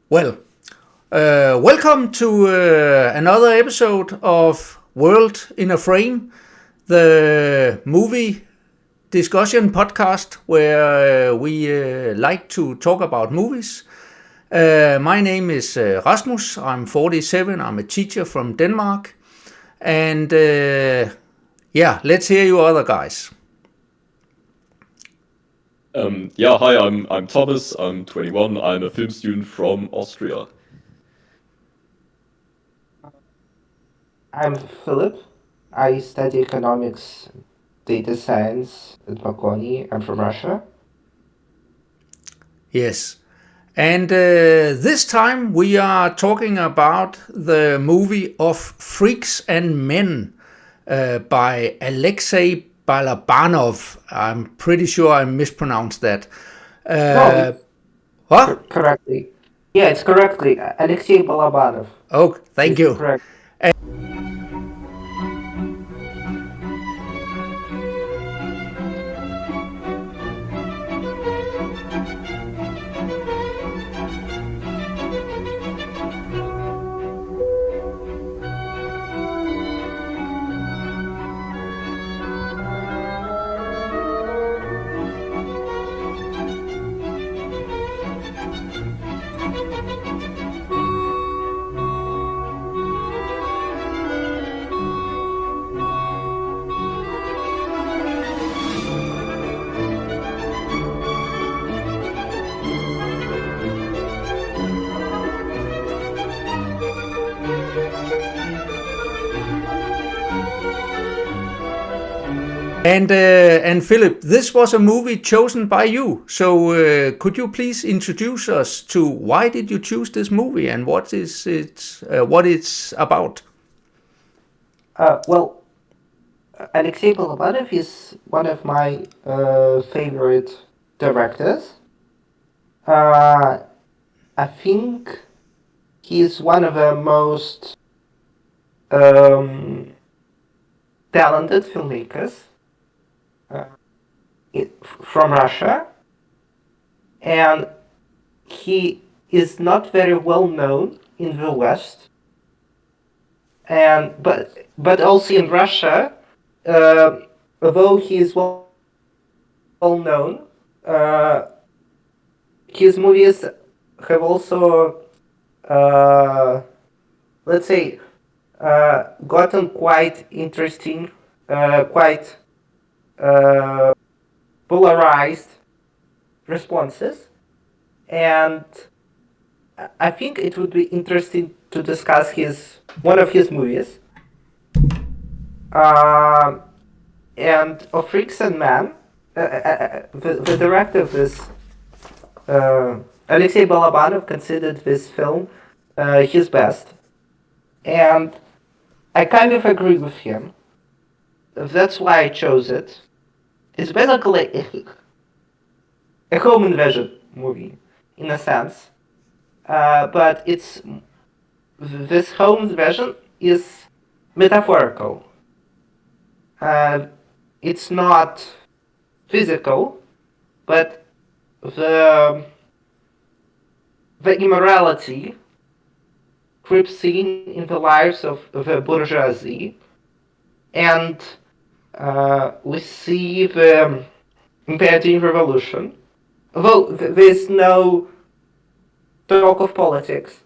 Well, welcome to another episode of World in a Frame, the movie discussion podcast where we like to talk about movies. My name is Rasmus. I'm 47. I'm a teacher from Denmark. And let's hear you other guys. Hi, I'm Thomas. I'm 21. I'm a film student from Austria. I'm Fillip. I study economics, data science at Bocconi. I'm from Russia. Yes. And this time we are talking about the movie of Freaks and Men by Alexei Balabanov. I'm pretty sure I mispronounced that. No, What? correctly. Yeah, it's correctly. Alexey Balabanov. Oh, thank It's you. correct. And Philip, this was a movie chosen by you. So could you please introduce us to why did you choose this movie and what it's about? Well, Alexey Balabanov is one of my favorite directors. I think he's one of the most talented filmmakers from Russia, and he is not very well known in the West, and but also in Russia, although he is well known, his movies have also, let's say, gotten quite interesting, quite polarized responses, and I think it would be interesting to discuss one of his movies, and of Freaks and Men. The director of this, Alexey Balabanov, considered this film his best, and I kind of agree with him. That's why I chose it. It's basically a home invasion movie, in a sense, but this home invasion is metaphorical. It's not physical, but the immorality creeps in the lives of the bourgeoisie, and we see the impending revolution. Although there's no talk of politics,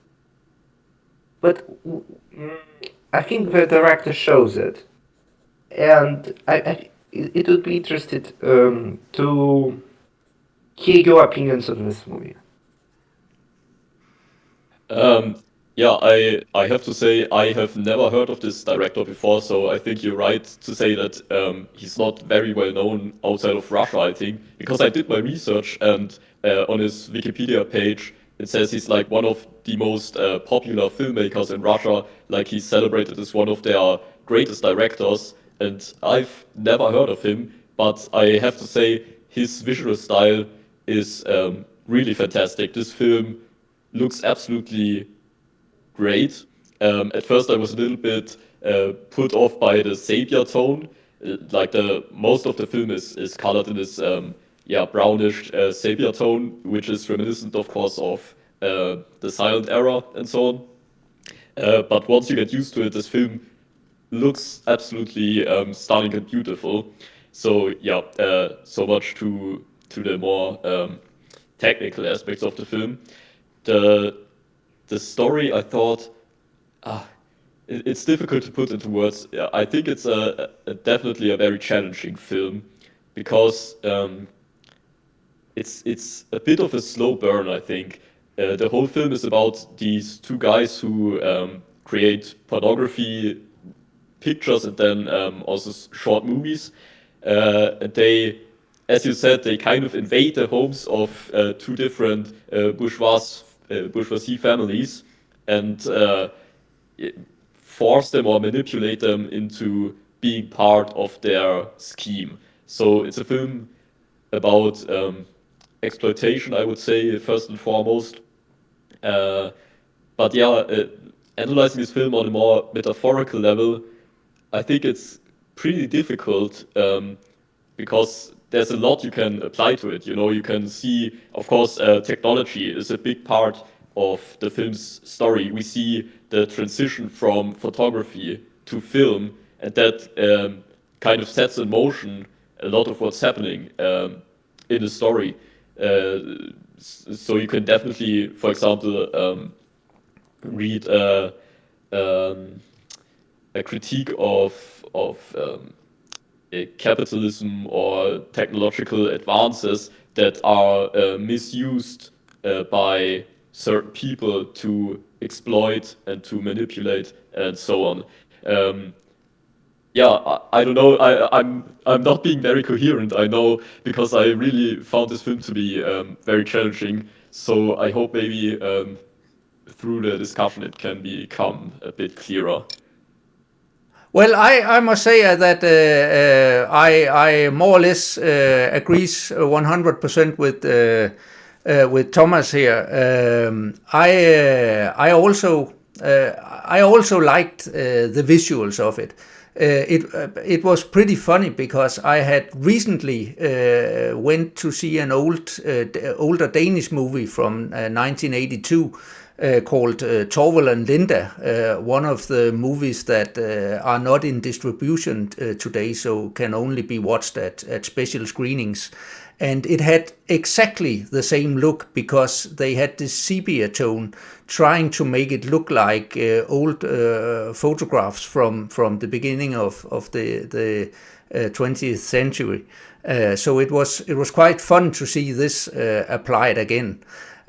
but I think the director shows it, and it would be interested to hear your opinions on this movie. I have to say I have never heard of this director before, so I think you're right to say that he's not very well known outside of Russia, I think, because I did my research and on his Wikipedia page it says he's like one of the most popular filmmakers in Russia, like he's celebrated as one of their greatest directors, and I've never heard of him, but I have to say his visual style is really fantastic. This film looks absolutely great. At first, I was a little bit put off by the sepia tone. Like the most of the film is colored in this brownish sepia tone, which is reminiscent, of course, of the silent era and so on. But once you get used to it, this film looks absolutely stunning and beautiful. So yeah, so much to the more technical aspects of the film. The the story, I thought, it's difficult to put into words. Yeah, I think it's definitely a very challenging film because it's a bit of a slow burn. I think the whole film is about these two guys who create pornography pictures and then also short movies. And they, as you said, they kind of invade the homes of two different bourgeoisie families and force them or manipulate them into being part of their scheme. So it's a film about exploitation, I would say, first and foremost. Uh, but yeah, analyzing this film on a more metaphorical level, I think it's pretty difficult because there's a lot you can apply to it. You know, you can see, of course, technology is a big part of the film's story. We see the transition from photography to film, and that kind of sets in motion a lot of what's happening in the story. So you can definitely, for example, read a critique of capitalism or technological advances that are misused by certain people to exploit and to manipulate and so on. Yeah, I don't know. I'm not being very coherent. I know because I really found this film to be very challenging. So I hope maybe through the discussion it can become a bit clearer. Well, I must say that I more or less agrees 100% with Thomas here. I also liked the visuals of it. It was pretty funny because I had recently went to see an older Danish movie from 1982 called Torvald and Linda, one of the movies that are not in distribution today, so can only be watched at special screenings. And it had exactly the same look because they had this sepia tone, trying to make it look like old photographs from the beginning of the 20th century. So it was quite fun to see this applied again.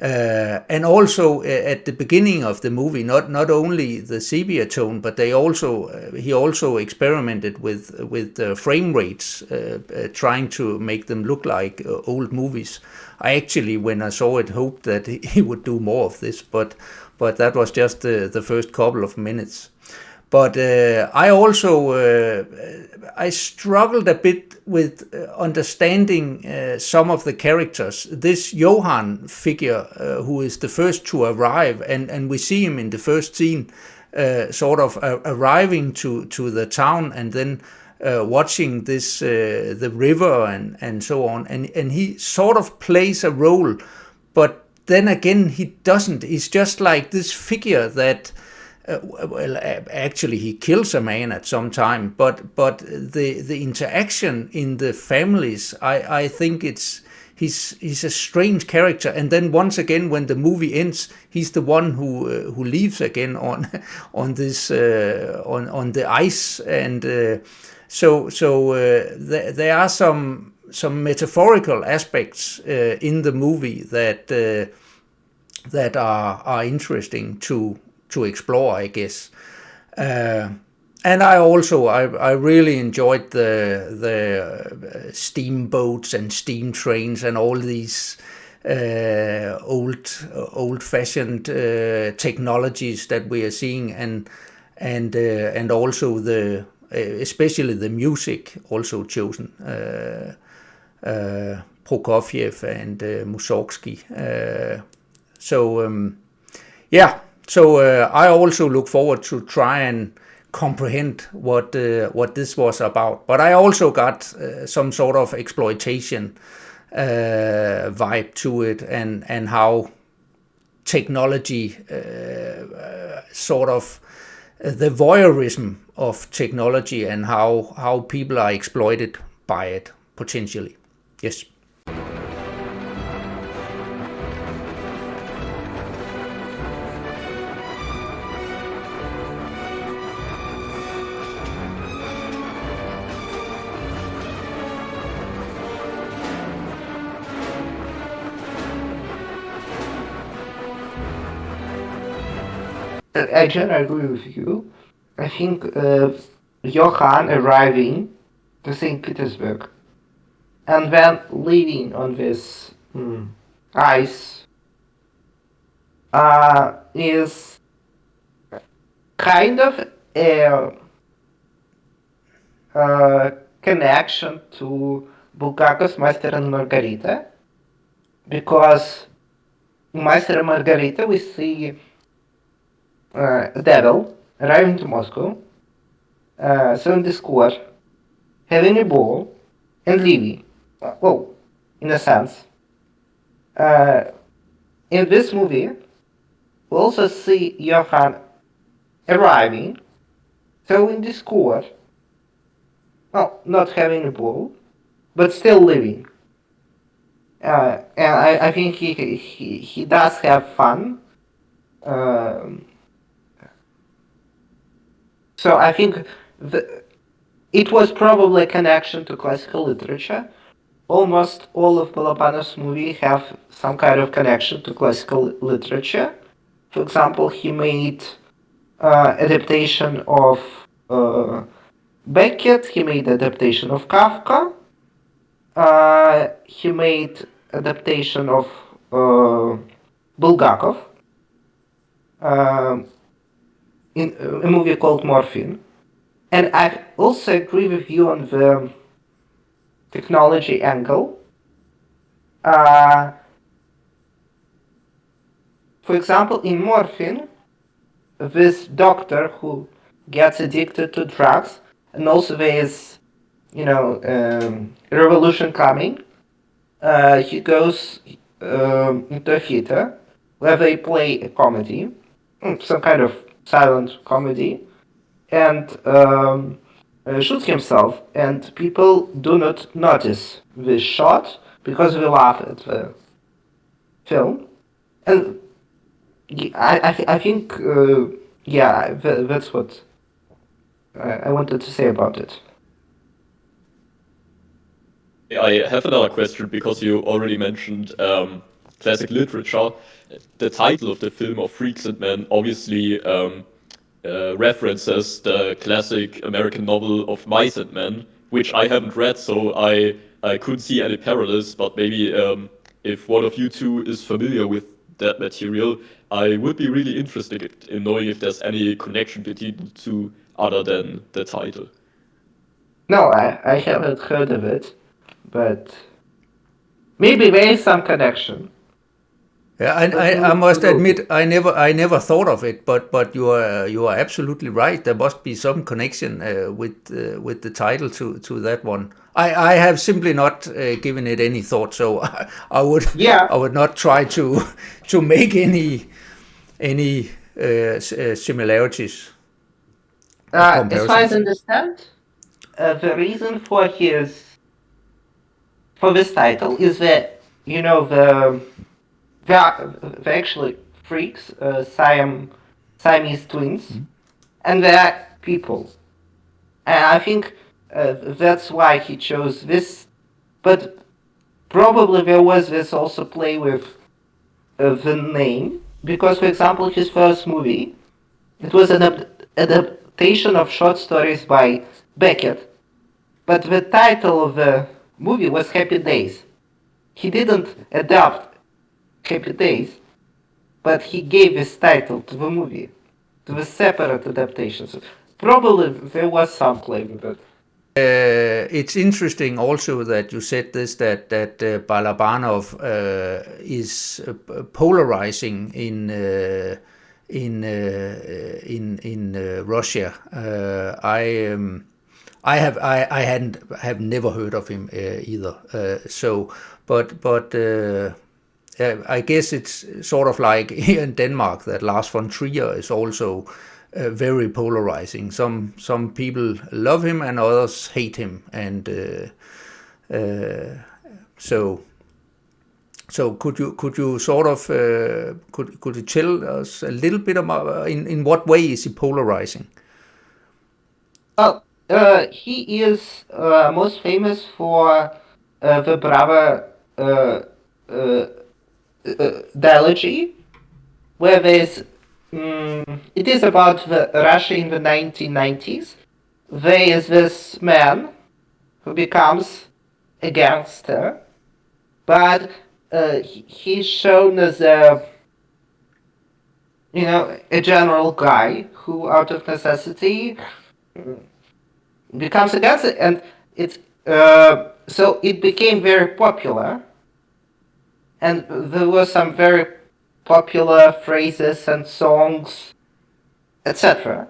And also at the beginning of the movie, not only the sepia tone, but he also experimented with frame rates, trying to make them look like old movies. I actually, when I saw it, hoped that he would do more of this, but that was just the first couple of minutes. But I struggled a bit with understanding some of the characters. This Johan figure, who is the first to arrive, and we see him in the first scene, sort of arriving to the town, and then watching this the river and so on, and he sort of plays a role, but then again he doesn't. He's just like this figure that. Well, actually, he kills a man at some time, but the interaction in the families, I think he's a strange character. And then once again, when the movie ends, he's the one who leaves again on this on the ice, and there are some metaphorical aspects in the movie that are interesting to explore, I guess. And I really enjoyed the steamboats and steam trains and all these old-fashioned technologies that we are seeing, and also especially the music also chosen. Prokofiev and Mussorgsky. So I also look forward to try and comprehend what this was about. But I also got some sort of exploitation vibe to it, and how technology, sort of the voyeurism of technology and how people are exploited by it potentially. Yes. I generally agree with you. I think Johann arriving to St. Petersburg and then leaving on this ice is kind of a connection to Bulgakov's Master and Margarita, because in Master and Margarita we see a devil arriving to Moscow, selling the score, having a ball, and leaving. Well, in a sense. In this movie, we also see Johann arriving, throwing the score, well, not having a ball, but still living. And I think he does have fun. So I think it was probably a connection to classical literature. Almost all of Balabanov's movies have some kind of connection to classical literature. For example, he made adaptation of Beckett, he made adaptation of Kafka, he made adaptation of Bulgakov in a movie called Morphine. And I also agree with you on the technology angle. For example, in Morphine, this doctor who gets addicted to drugs, and also there is, a revolution coming. He goes into a theater where they play a comedy, some kind of silent comedy, and shoots himself, and people do not notice this shot because we laugh at the film. And I think, that's what I wanted to say about it. I have another question because you already mentioned classic literature. The title of the film of Freaks and Men obviously references the classic American novel of Mice and Men, which I haven't read, so I couldn't see any parallels, but maybe if one of you two is familiar with that material, I would be really interested in knowing if there's any connection between the two other than the title. No, I haven't heard of it, but maybe there is some connection. Yeah, I must admit I never thought of it, but you are absolutely right. There must be some connection with the title to that one. I have simply not given it any thought, so I would not try to make any similarities. As far as I understand, the reason for this title is that they're actually freaks, Siamese twins, and they're people. And I think that's why he chose this. But probably there was this also play with the name, because, for example, his first movie, it was an adaptation of short stories by Beckett, but the title of the movie was Happy Days. He didn't adapt Happy Days, but he gave this title to the movie, to the separate adaptations. Probably there was some play with it. It's interesting also that you said this, that Balabanov is polarizing in Russia. I have never heard of him either. I guess it's sort of like here in Denmark that Lars von Trier is also very polarizing. Some people love him and others hate him, and so could you sort of could you tell us a little bit about in what way is he polarizing? Well, he is most famous for the Brava dialogy, where it is about Russia in the 1990s. There is this man who becomes a gangster, but he's shown as a general guy who, out of necessity, becomes a gangster, and so it became very popular, and there were some very popular phrases and songs, etc.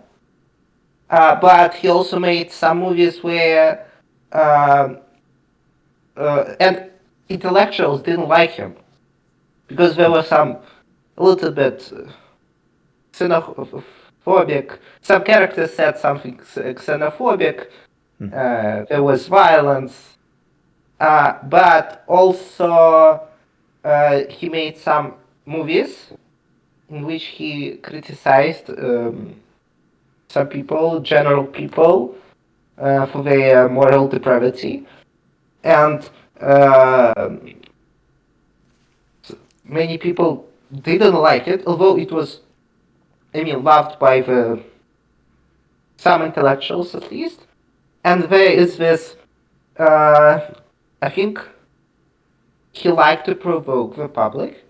But he also made some movies where and intellectuals didn't like him because there were some a little bit xenophobic. Some characters said something xenophobic. There was violence, but also he made some movies in which he criticized some people, general people, for their moral depravity, and many people didn't like it, although it was, loved by some intellectuals at least. And there is this, I think he liked to provoke the public,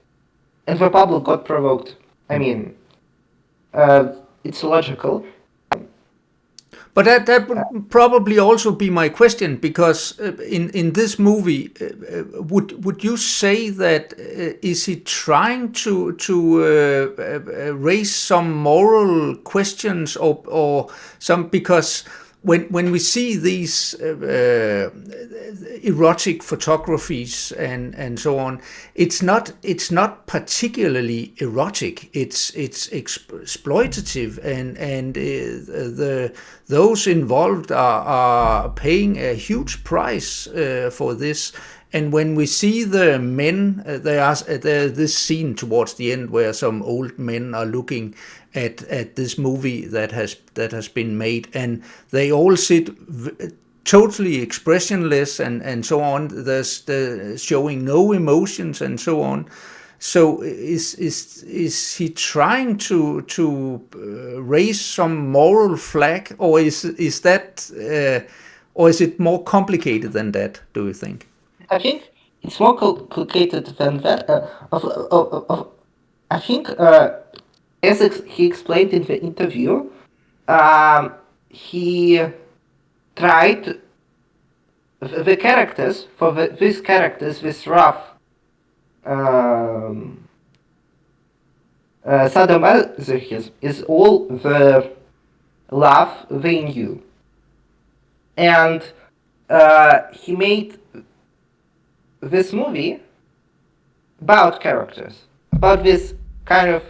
and the public got provoked. It's logical. But that would probably also be my question, because in this movie, would you say that is he trying to raise some moral questions or some, because when we see these erotic photographies and so on, it's not particularly erotic. It's exploitative, and those involved are paying a huge price for this. And when we see the men, there's this scene towards the end where some old men are looking at this movie that has been made, and they all sit totally expressionless and so on. There's showing no emotions and so on. So is he trying to raise some moral flag, or is that or is it more complicated than that, do you think? I think it's more complicated than that. I think, as he explained in the interview, he tried the characters, for these characters, this rough sadomasochism is all the love they knew. And he made this movie about characters, about this kind of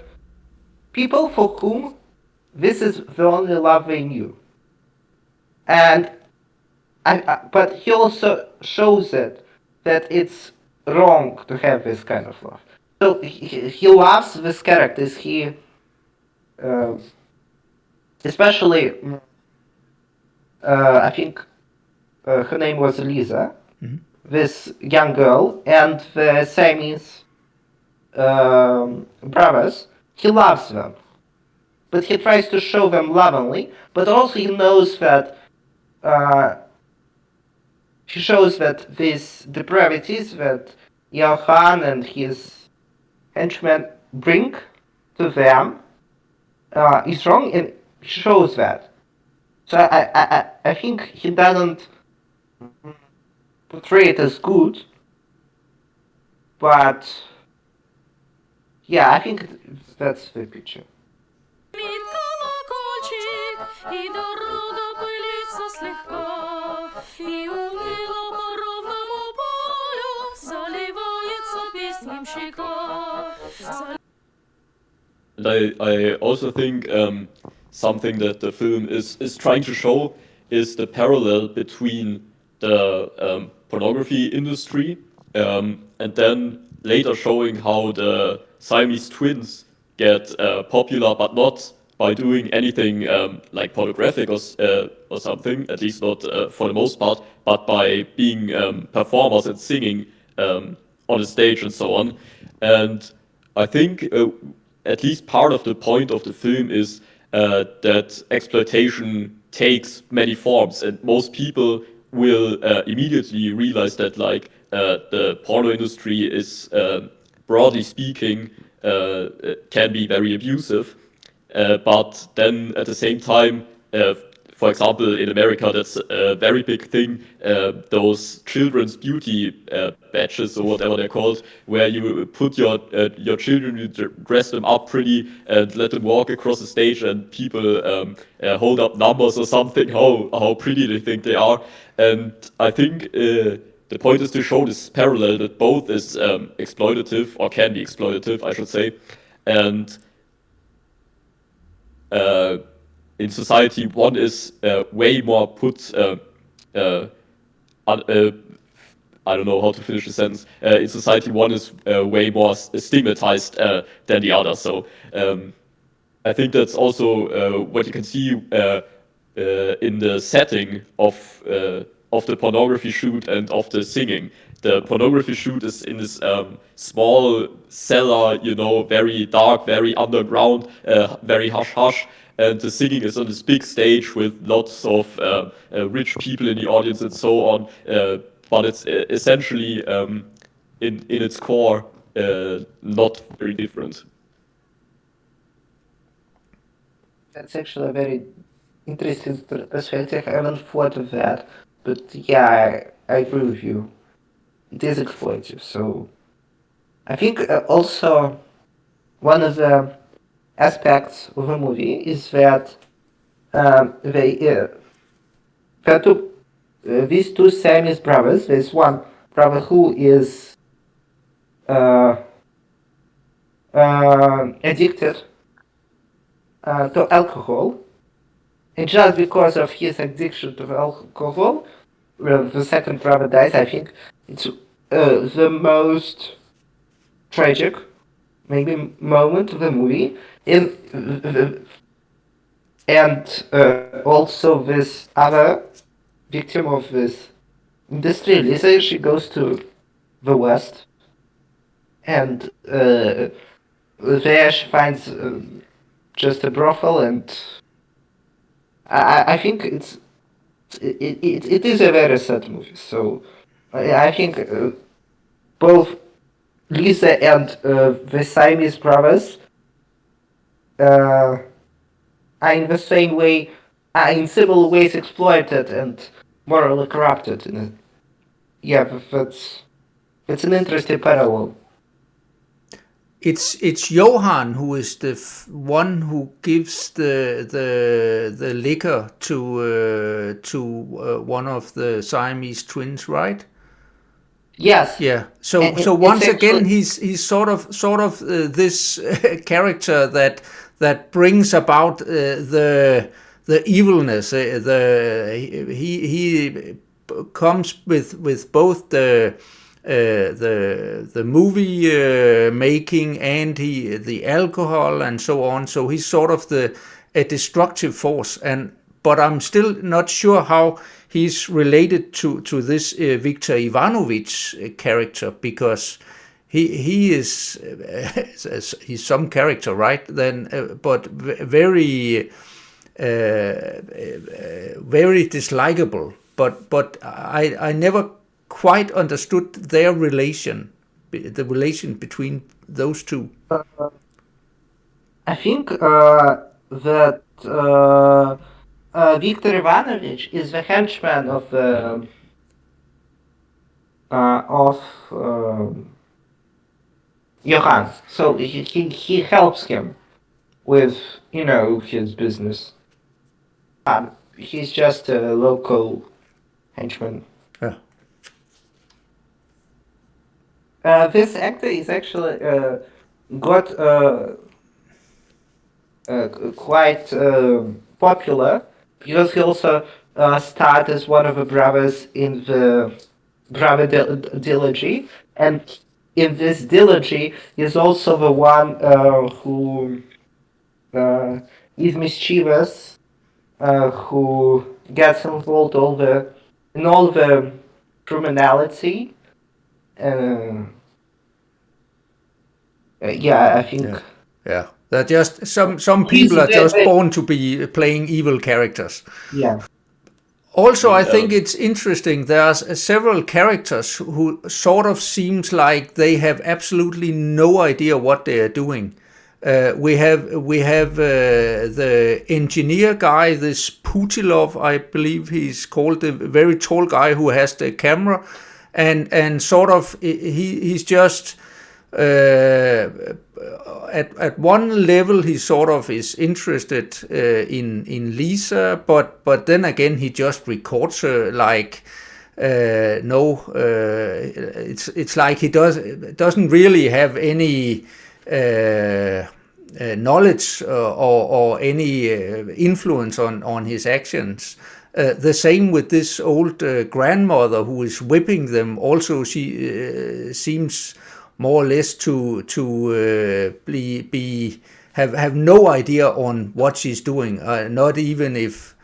people for whom this is the only love they knew. And but he also shows it that it's wrong to have this kind of love. So he loves these characters. He especially I think her name was Lisa. Mm-hmm. This young girl, and the Siamese brothers, he loves them. But he tries to show them lovingly, but also he knows that he shows that these depravities that Johann and his henchmen bring to them is wrong, and he shows that. So I think he doesn't portray it as good, but yeah, I think that's the picture. И дорога пылится слегка, и уныло по ровному полю заливается песням щека. And I also think something that the film is trying to show is the parallel between the pornography industry and then later showing how the Siamese twins get popular, but not by doing anything like pornographic or something, at least not for the most part, but by being performers and singing on a stage and so on. And I think at least part of the point of the film is that exploitation takes many forms, and most people will immediately realize that the porno industry is broadly speaking can be very abusive. But then at the same time, for example, in America, that's a very big thing. Those children's beauty badges or whatever they're called, where you put your children, you dress them up pretty and let them walk across the stage, and people hold up numbers or something. How pretty they think they are, and I think. The point is to show this parallel that both is exploitative, or can be exploitative, I should say, and in society, one is way more put. I don't know how to finish the sentence. In society, one is way more stigmatized than the other. So I think that's also what you can see in the setting of the pornography shoot and of the singing. The pornography shoot is in this small cellar, very dark, very underground, very hush hush. And the singing is on this big stage with lots of rich people in the audience and so on. But it's essentially, in its core, not very different. That's actually a very interesting perspective. I haven't thought of that, but yeah, I agree with you. It is exploitative. So I think also one of the aspects of the movie is that these two Siamese brothers. There's one brother who is addicted to alcohol, and just because of his addiction to alcohol, the second brother dies. I think it's the most tragic, maybe, moment of the movie. And also this other victim of this industry, Lisa, she goes to the West, and there she finds just a brothel, and I think it is a very sad movie. So I think both Lisa and the Siamese brothers are in the same way, are in similar ways exploited and morally corrupted. That's an interesting parallel. It's Johan who is the one who gives the liquor to one of the Siamese twins, right? Yes. Yeah. So once again, he's sort of this character that brings about the evilness. He comes with both the movie making and the alcohol and so on. So he's sort of a destructive force, but I'm still not sure how he's related to this Viktor Ivanovich character, because he is he's some character, right? Then, but very very dislikable. But I never quite understood their relation, the relation between those two. I think that Viktor Ivanovich is the henchman of Johann. So he helps him with his business. He's just a local henchman. Yeah. This actor is actually got quite popular because he also starred as one of the brothers in the brother dilogy, and in this dilogy is also the one who is mischievous, who gets involved in all the criminality. Uh, yeah, I think Yeah. They're just some he's people are just very, born to be playing evil characters. yeah. Also, I think um, it's interesting. There's several characters who sort of seems like they have absolutely no idea what they are doing. We have the engineer guy, this Putilov, I believe he's called, the very tall guy who has the camera, and sort of he's just at one level he sort of is interested in Lisa, but then again he just records her like no, it's like he doesn't really have any knowledge or any influence on his actions. The same with this old grandmother who is whipping them. Also, she seems more or less to be have no idea on what she's doing, not even if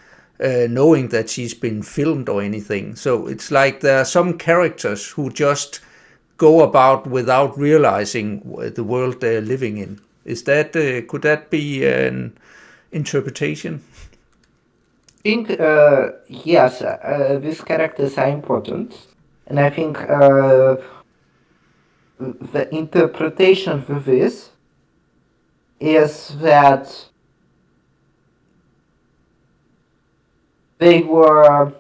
knowing that she's been filmed or anything. So it's like there are some characters who just go about without realizing the world they're living in. Is that could that be an interpretation? I think yes, these characters are important, and I think the interpretation for this is that they were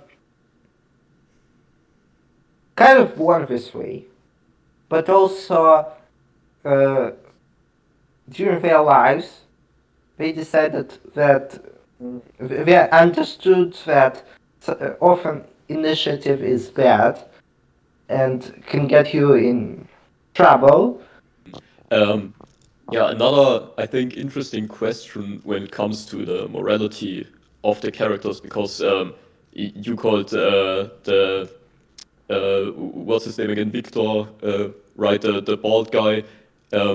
kind of born this way, but also uh, during their lives they decided that they understood that often initiative is bad and can get you in trouble. Yeah, another, I think, interesting question when it comes to the morality of the characters, because you called what's his name again, Victor, right, the bald guy. Yeah,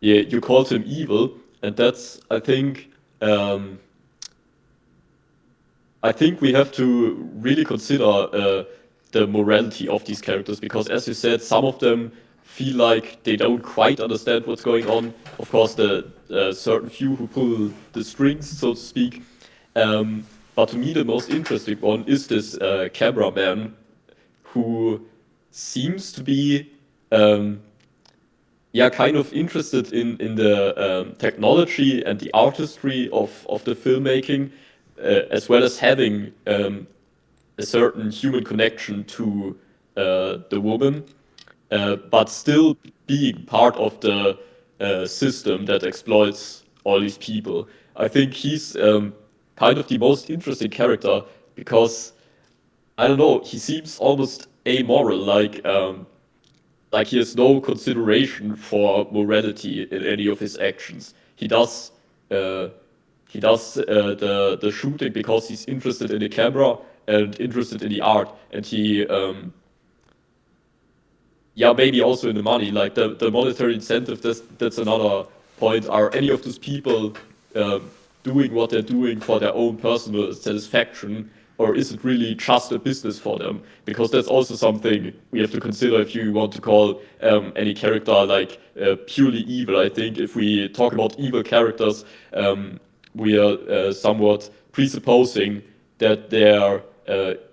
you called him evil, and that's, I think we have to really consider the morality of these characters, because, as you said, some of them feel like they don't quite understand what's going on. Of course, the certain few who pull the strings, so to speak. But to me, the most interesting one is this cameraman who seems to be yeah, kind of interested in the technology and the artistry of the filmmaking, as well as having a certain human connection to the woman, but still being part of the system that exploits all these people. I think he's kind of the most interesting character because, I don't know, he seems almost amoral, like he has no consideration for morality in any of his actions. Uh, the shooting because he's interested in the camera and interested in the art, and he yeah, maybe also in the money, like the monetary incentive. That's another point. Are any of those people doing what they're doing for their own personal satisfaction, or is it really just a business for them? Because that's also something we have to consider if you want to call any character like purely evil. I think if we talk about evil characters, we are somewhat presupposing that they're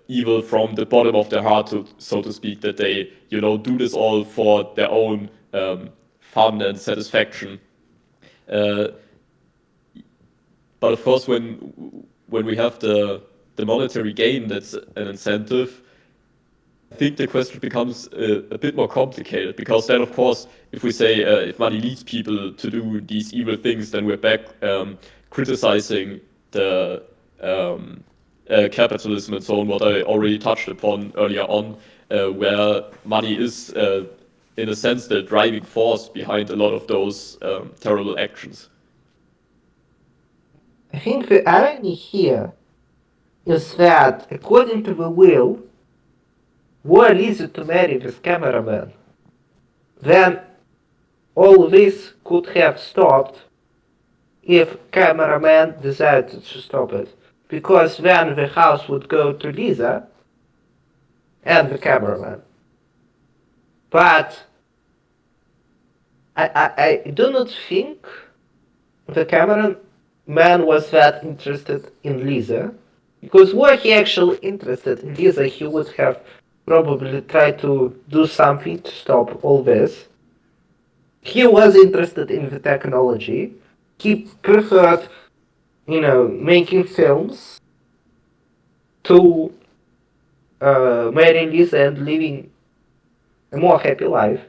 evil from the bottom of their heart, so to speak, that they, do this all for their own fun and satisfaction. Uh, but of course, when we have the monetary gain, that's an incentive. I think the question becomes a bit more complicated, because then, of course, if we say if money leads people to do these evil things, then we're back criticizing the capitalism and so on, what I already touched upon earlier on, where money is in a sense, the driving force behind a lot of those terrible actions. I think the irony here is that, according to the will, were Lisa to marry this cameraman, then all this could have stopped if cameraman decided to stop it. Because then the house would go to Lisa and the cameraman. But I do not think the cameraman was that interested in Lisa. Because were he actually interested in Lisa, he would have probably tried to do something to stop all this. He was interested in the technology. He preferred, making films to marrying Lisa and living a more happy life,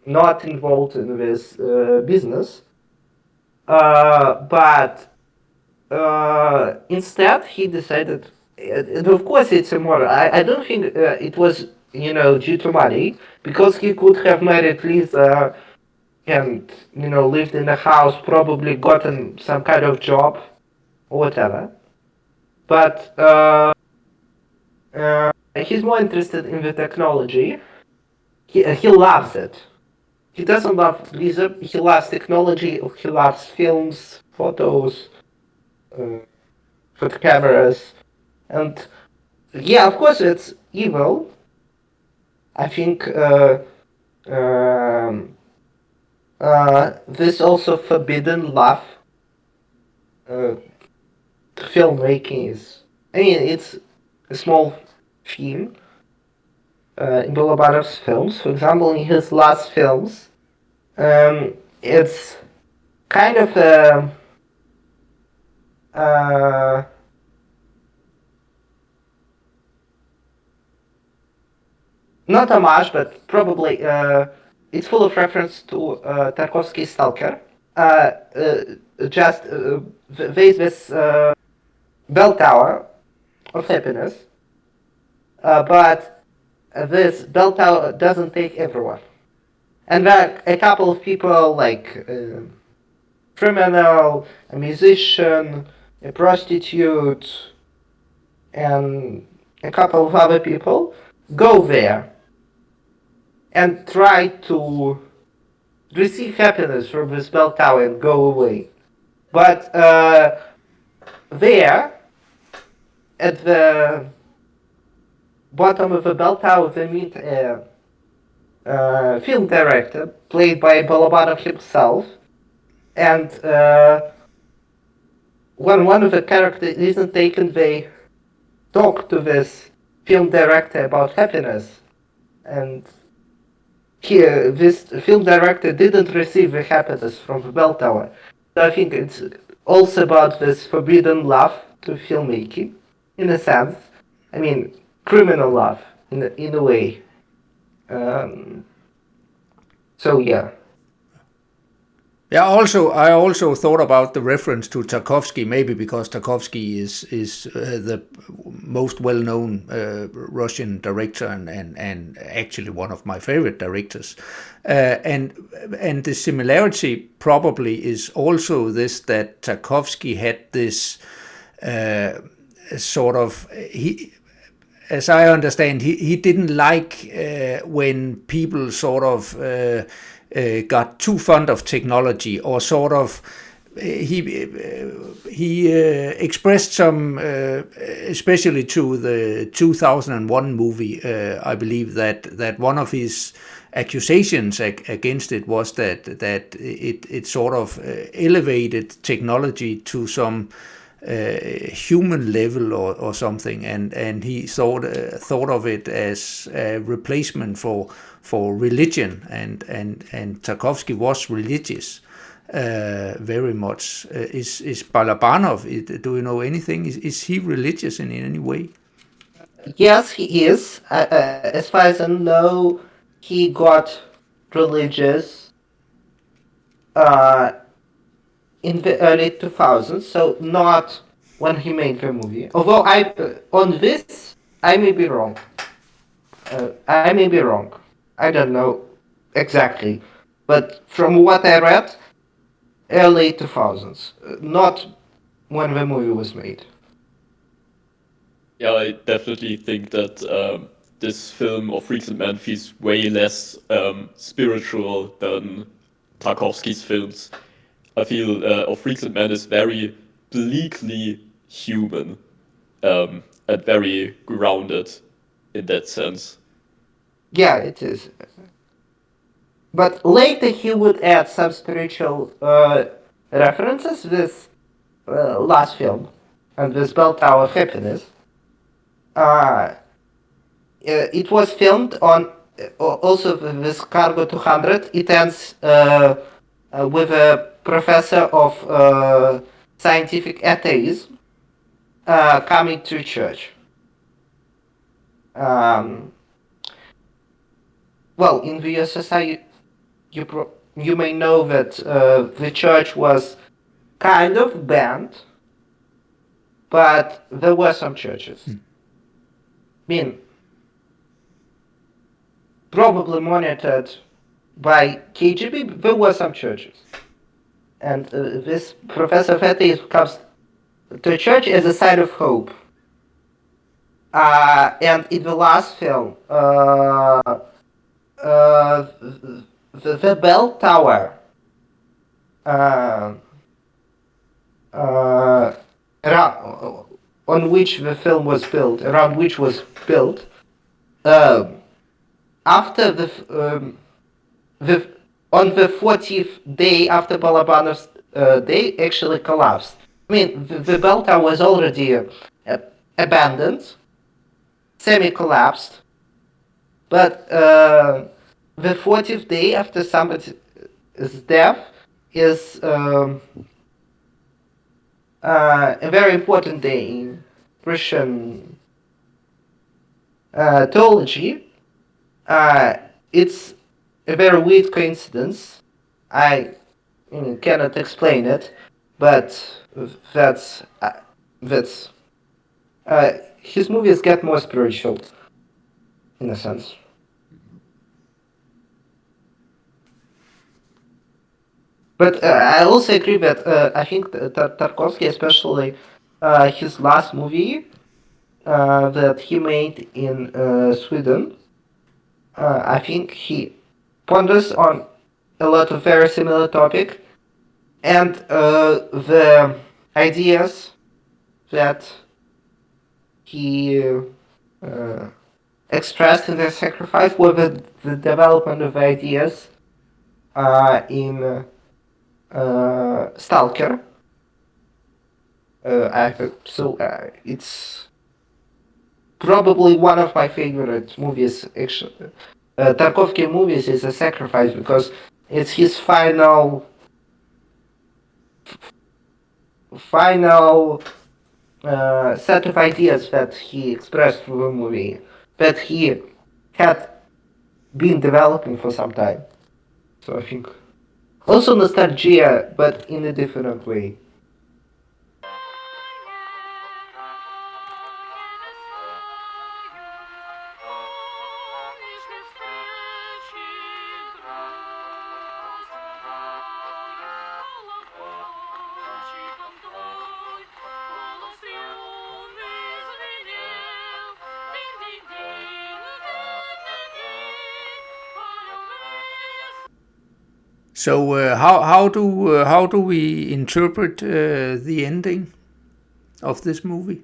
not involved in this business. But instead, he decided, and of course it's immoral. I don't think it was, due to money, because he could have married Lisa and, lived in a house, probably gotten some kind of job or whatever. But he's more interested in the technology. He loves it. He doesn't love Lisa. He loves technology. He loves films, photos, photo cameras, and yeah, of course it's evil. I think this also forbidden love. Filmmaking is. I mean, it's a small theme in Balabanov's films. For example, in his last films, it's kind of a not homage, but probably it's full of reference to Tarkovsky's Stalker. There's this bell tower of happiness, but this bell tower doesn't take everyone. And there are a couple of people like a criminal, a musician, a prostitute, and a couple of other people go there and try to receive happiness from this bell tower and go away. But there, at the bottom of the bell tower, they meet a film director, played by Balabanov himself, and when one of the characters isn't taken, they talk to this film director about happiness, and here, this film director didn't receive the happiness from the bell tower. So I think it's also about this forbidden love to filmmaking, in a sense. I mean, criminal love, in a way. So yeah. Yeah. I also thought about the reference to Tarkovsky, maybe because Tarkovsky is the most well-known Russian director and actually one of my favorite directors, and the similarity probably is also this, that Tarkovsky had this sort of as I understand, he didn't like when people sort of got too fond of technology, or sort of he expressed some, especially to the 2001 movie, I believe that one of his accusations against it was that it sort of elevated technology to some human level or something, and he thought of it as a replacement for religion, and Tarkovsky was religious very much. Is Balabanov, do you know anything? Is he religious in any way? Yes, he is. As far as I know, he got religious in the early 2000s, so not when he made the movie. Although on this, I may be wrong. I may be wrong. I don't know exactly. But from what I read, early 2000s, not when the movie was made. Yeah, I definitely think that this film of Freaks and Men feels way less spiritual than Tarkovsky's films. I feel of Freaks and Men is very bleakly human and very grounded in that sense. Yeah, it is. But later he would add some spiritual references with last film and with Bell Tower of Happiness. It was filmed on also with Cargo 200. It ends with a professor of scientific atheism coming to church. Um, well, in the USSR, you may know that the church was kind of banned, but there were some churches. I mean, probably monitored by KGB, there were some churches. And this Professor of atheism comes to church as a sign of hope. And in the last film, the bell tower uh, uh, on which the film was built, around which was built, after the on the 40th day after Balabanov's day actually collapsed. I mean, the bell tower was already abandoned, semi-collapsed, but the 40th day after somebody's death is a very important day in Russian theology. It's a very weird coincidence. I cannot explain it, but that's his movies get more spiritual, in a sense. But I also agree that I think Tarkovsky, especially his last movie that he made in Sweden, I think he ponders on a lot of very similar topic, and the ideas that he expressed in the sacrifice were the development of ideas in Stalker. It's probably one of my favorite movies. Actually, Tarkovsky movies is a sacrifice because it's his final set of ideas that he expressed through the movie that he had been developing for some time. So I think also nostalgia, but in a different way. So how do we interpret the ending of this movie?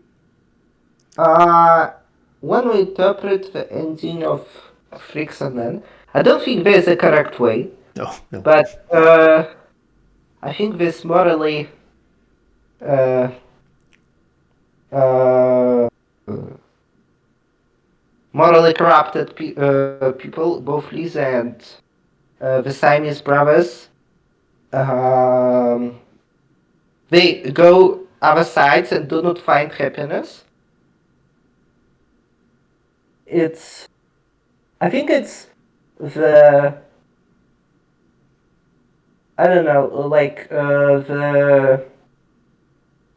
When we interpret the ending of Freaks and Men, I don't think there's a correct way, No, no. but I think this morally uh, morally corrupted people, both Lisa and the Siamese brothers, they go other sides and do not find happiness. I think it's the, I don't know, like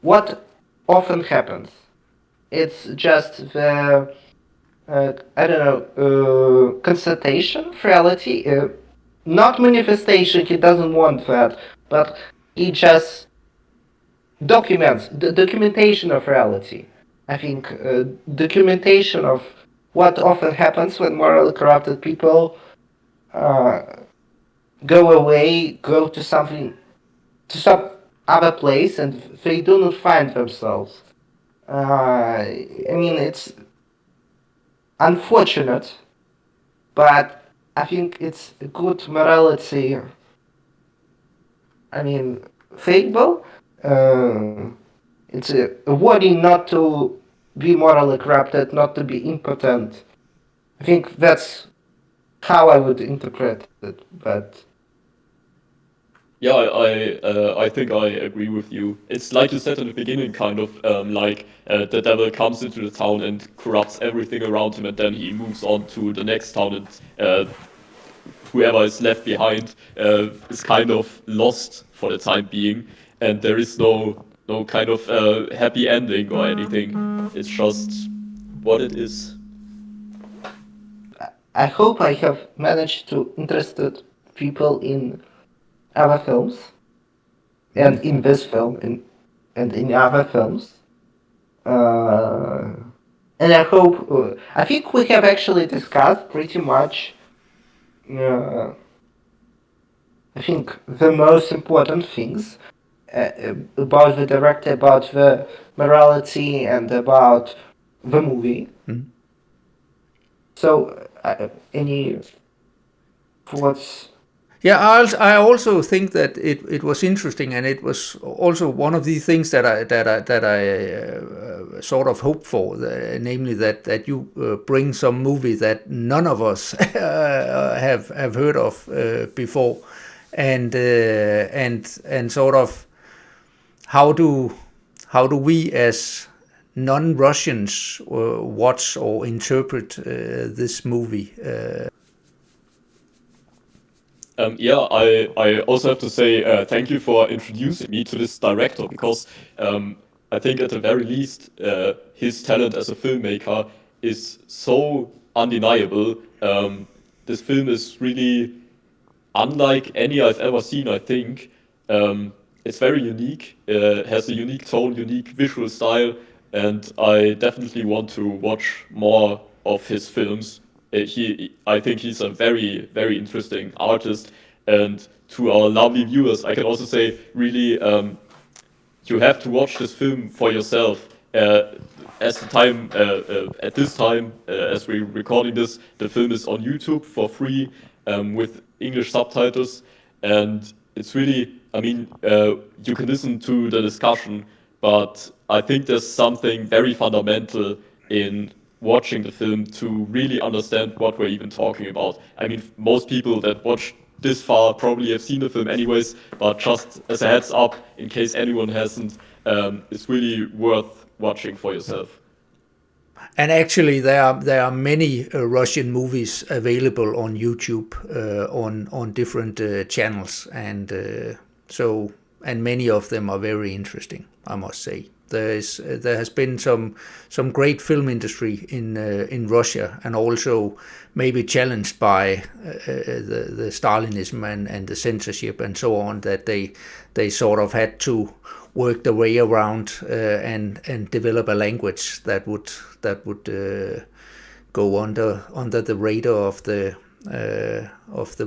what often happens. It's just the, I don't know, constatation of reality. not manifestation, he doesn't want that, but he just documents, the documentation of reality. I think documentation of what often happens when morally corrupted people go away, go to some other place, and they do not find themselves. I mean, it's unfortunate, but I think it's a good morality. I mean, fable. It's a warning not to be morally corrupted, not to be impotent. I think that's how I would interpret it. But Yeah, I think I agree with you. It's like you said in the beginning, kind of like the devil comes into the town and corrupts everything around him, and then he moves on to the next town, and whoever is left behind is kind of lost for the time being, and there is no kind of happy ending or anything. It's just what it is. I hope I have managed to interested people in other films and in this film and in other films. And I hope I think we have actually discussed pretty much. I think the most important things about the director, about the morality, and about the movie. So, any thoughts? Yeah, I also think that it was interesting, and it was also one of the things that I sort of hoped for, namely that you bring some movie that none of us have heard of before, and sort of how do we as non-Russians watch or interpret this movie. Yeah, I also have to say thank you for introducing me to this director, because I think at the very least his talent as a filmmaker is so undeniable. This film is really unlike any I've ever seen, I think. It's very unique, has a unique tone, unique visual style, and I definitely want to watch more of his films. I think he's a very, very interesting artist, and to our lovely viewers, I can also say, really, you have to watch this film for yourself. At this time, as we're recording this, the film is on YouTube for free with English subtitles, and it's really, I mean, you can listen to the discussion, but I think there's something very fundamental in watching the film to really understand what we're even talking about. I mean, most people that watch this far probably have seen the film anyways, but just as a heads up, in case anyone hasn't, it's really worth watching for yourself. And actually, there are many Russian movies available on YouTube on different channels, and and many of them are very interesting, I must say. There has been some great film industry in Russia, and also maybe challenged by the Stalinism and the censorship and so on, that they sort of had to work their way around and develop a language that would go under the radar of the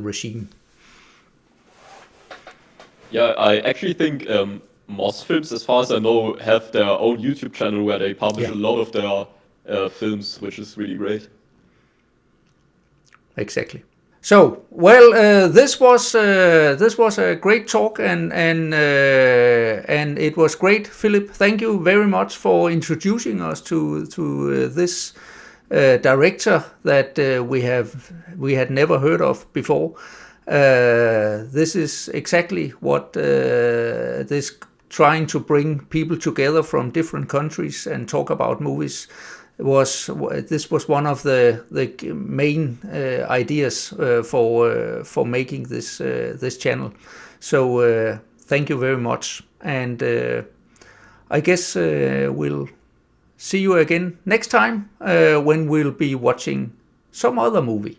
regime. Yeah, I actually think Moss Films, as far as I know, have their own YouTube channel where they publish a lot of their films, which is really great. Exactly. So, well, this was a great talk, and it was great, Fillip. Thank you very much for introducing us to this director that we had never heard of before. This is exactly what this trying to bring people together from different countries and talk about movies this was one of the main ideas for making this channel. So thank you very much, and I guess we'll see you again next time when we'll be watching some other movie.